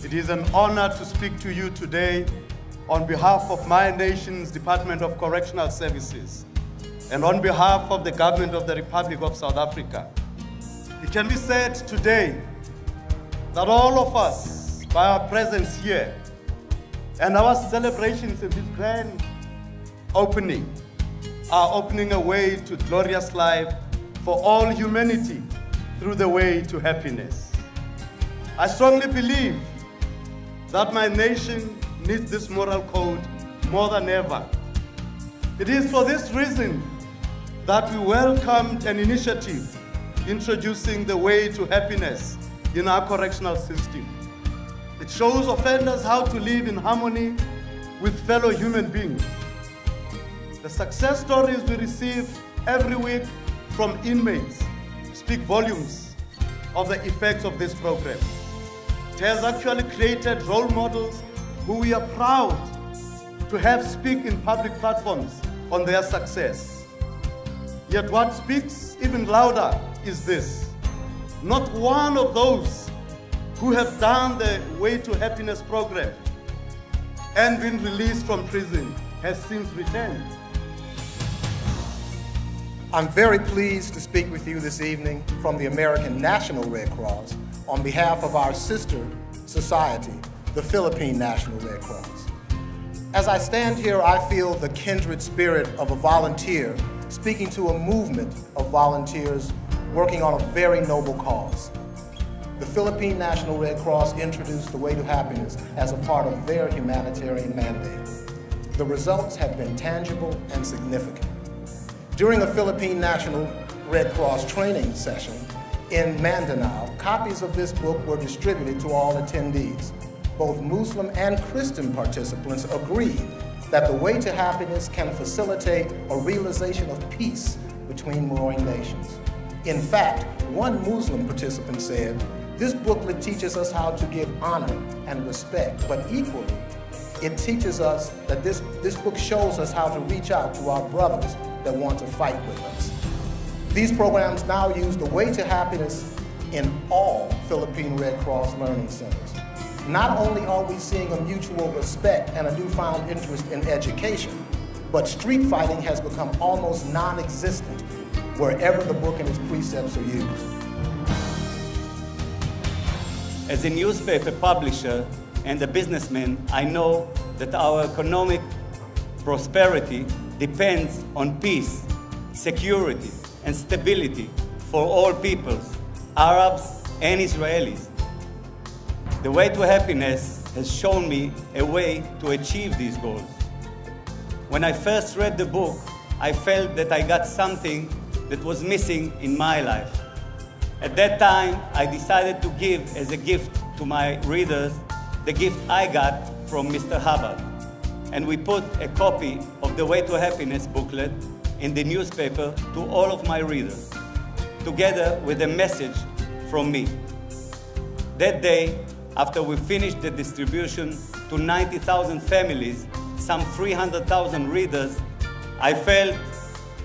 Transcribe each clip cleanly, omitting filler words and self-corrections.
It is an honor to speak to you today on behalf of my nation's Department of Correctional Services and on behalf of the government of the Republic of South Africa. It can be said today that all of us, by our presence here and our celebrations in this grand opening, are opening a way to glorious life for all humanity through the way to happiness. I strongly believe that my nation needs this moral code more than ever. It is for this reason that we welcomed an initiative introducing the way to happiness in our correctional system. It shows offenders how to live in harmony with fellow human beings. The success stories we receive every week from inmates speak volumes of the effects of this program. It has actually created role models who we are proud to have speak in public platforms on their success. Yet what speaks even louder is this: not one of those who have done the Way to Happiness program and been released from prison has since returned. I'm very pleased to speak with you this evening from the American National Red Cross on behalf of our sister society, the Philippine National Red Cross. As I stand here, I feel the kindred spirit of a volunteer speaking to a movement of volunteers working on a very noble cause. The Philippine National Red Cross introduced the Way to Happiness as a part of their humanitarian mandate. The results have been tangible and significant. During a Philippine National Red Cross training session in Mindanao, copies of this book were distributed to all attendees. Both Muslim and Christian participants agreed that the Way to Happiness can facilitate a realization of peace between warring nations. In fact, one Muslim participant said, "This booklet teaches us how to give honor and respect, but equally, it teaches us that this book shows us how to reach out to our brothers that want to fight with us." These programs now use the Way to Happiness in all Philippine Red Cross learning centers. Not only are we seeing a mutual respect and a newfound interest in education, but street fighting has become almost non-existent wherever the book and its precepts are used. As a newspaper publisher and a businessman, I know that our economic prosperity depends on peace, security, and stability for all peoples, Arabs and Israelis. The Way to Happiness has shown me a way to achieve these goals. When I first read the book, I felt that I got something that was missing in my life. At that time, I decided to give as a gift to my readers the gift I got from Mr. Hubbard. And we put a copy of the Way to Happiness booklet in the newspaper to all of my readers, together with a message from me. That day, after we finished the distribution to 90,000 families, some 300,000 readers, I felt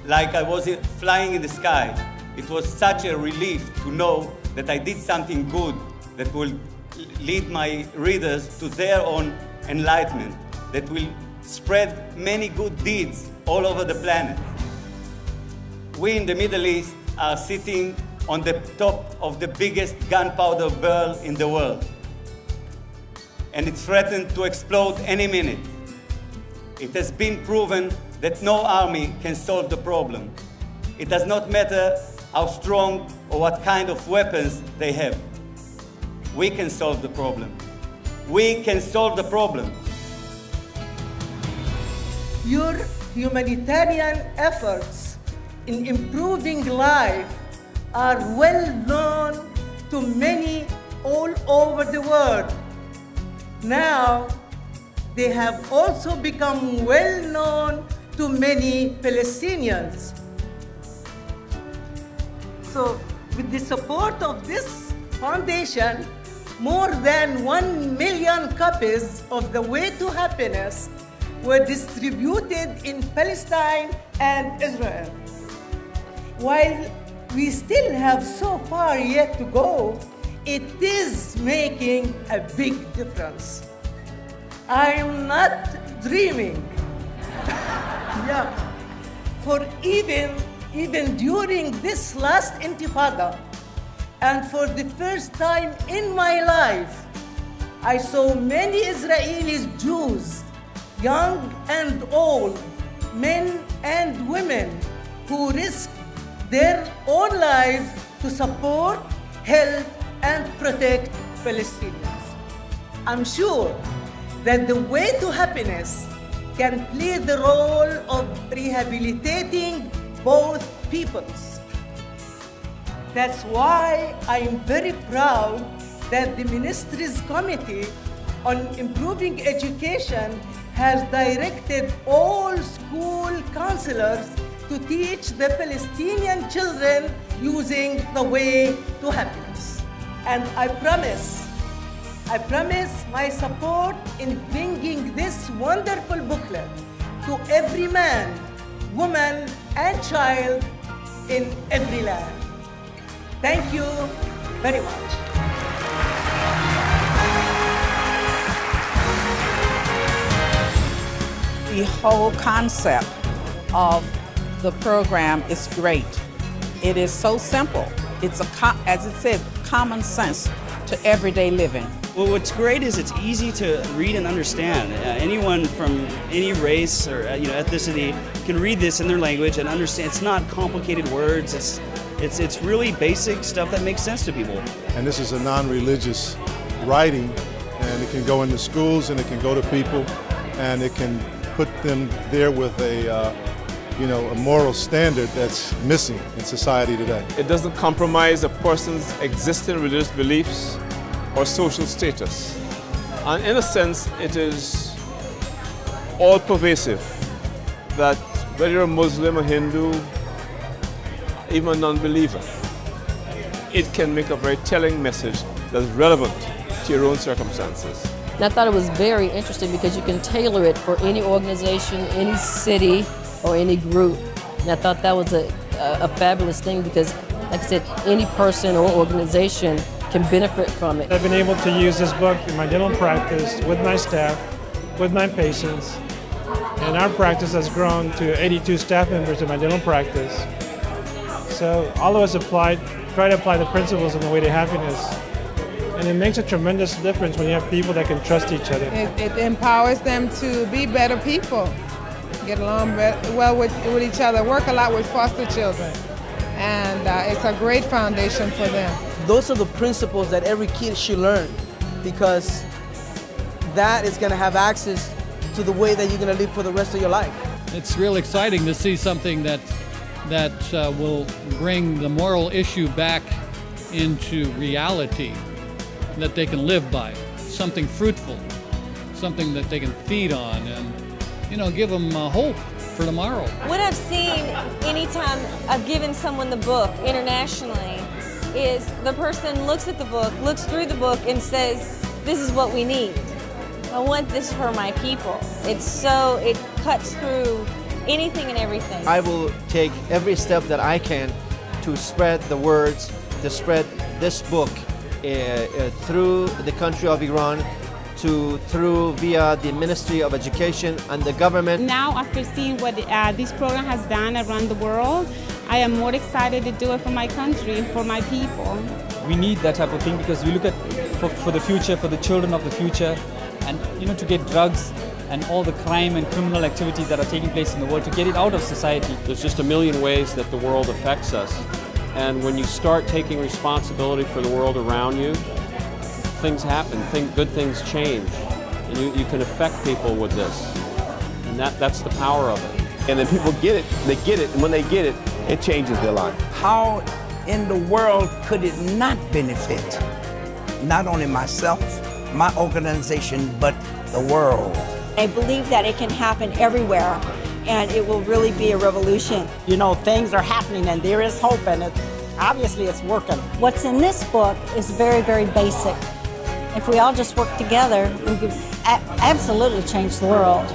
like I was flying in the sky. It was such a relief to know that I did something good that will lead my readers to their own enlightenment, that will spread many good deeds all over the planet. We in the Middle East are sitting on the top of the biggest gunpowder barrel in the world, and it's threatened to explode any minute. It has been proven that no army can solve the problem. It does not matter how strong or what kind of weapons they have. We can solve the problem. We can solve the problem. your humanitarian efforts in improving life are well known to many all over the world. Now, they have also become well known to many Palestinians. So, with the support of this foundation, more than 1 million copies of The Way to Happiness were distributed in Palestine and Israel. While we still have so far yet to go, it is making a big difference. I'm not dreaming. Yeah. For even during this last intifada, and for the first time in my life, I saw many Israeli Jews, young and old, men and women, who risked their own lives to support, help, and protect Palestinians. I'm sure that The Way to Happiness can play the role of rehabilitating both peoples. That's why I'm very proud that the Ministry's Committee on Improving Education has directed all school counselors to teach the Palestinian children using The Way to Happiness. And I promise my support in bringing this wonderful booklet to every man, woman, and child in every land. Thank you very much. The whole concept of the program is great. It is so simple. It's as it says, common sense to everyday living. Well, what's great is it's easy to read and understand. Anyone from any race or ethnicity can read this in their language and understand. It's not complicated words. It's really basic stuff that makes sense to people. And this is a non-religious writing, and it can go into schools and it can go to people, and it can put them there with a moral standard that's missing in society today. It doesn't compromise a person's existing religious beliefs or social status. And in a sense, it is all-pervasive, that whether you're a Muslim, a Hindu, even a non-believer, it can make a very telling message that's relevant to your own circumstances. And I thought it was very interesting because you can tailor it for any organization, any city, or any group. And I thought that was a fabulous thing because, like I said, any person or organization can benefit from it. I've been able to use this book in my dental practice with my staff, with my patients, and our practice has grown to 82 staff members in my dental practice. So all of us try to apply the principles in The Way to Happiness, and it makes a tremendous difference when you have people that can trust each other. It empowers them to be better people, get along well with each other, work a lot with foster children, and it's a great foundation for them. Those are the principles that every kid should learn, because that is going to have access to the way that you're going to live for the rest of your life. It's real exciting to see something that will bring the moral issue back into reality that they can live by, something fruitful, something that they can feed on, and give them hope for tomorrow. What I've seen anytime I've given someone the book internationally is the person looks at the book, looks through the book, and says, this is what we need. I want this for my people. It cuts through anything and everything. I will take every step that I can to spread the words, to spread this book through the country of Iran, through via the Ministry of Education and the government. Now, after seeing what this program has done around the world, I am more excited to do it for my country, for my people. We need that type of thing because we look at for the future, for the children of the future, and to get drugs and all the crime and criminal activities that are taking place in the world, to get it out of society. There's just a million ways that the world affects us. And when you start taking responsibility for the world around you, things happen, good things change. And you can affect people with this. And that's the power of it. And then people get it, and when they get it, it changes their life. How in the world could it not benefit not only myself, my organization, but the world? I believe that it can happen everywhere, and it will really be a revolution. You know, things are happening, and there is hope, and obviously it's working. What's in this book is very, very basic. If we all just work together, we could absolutely change the world.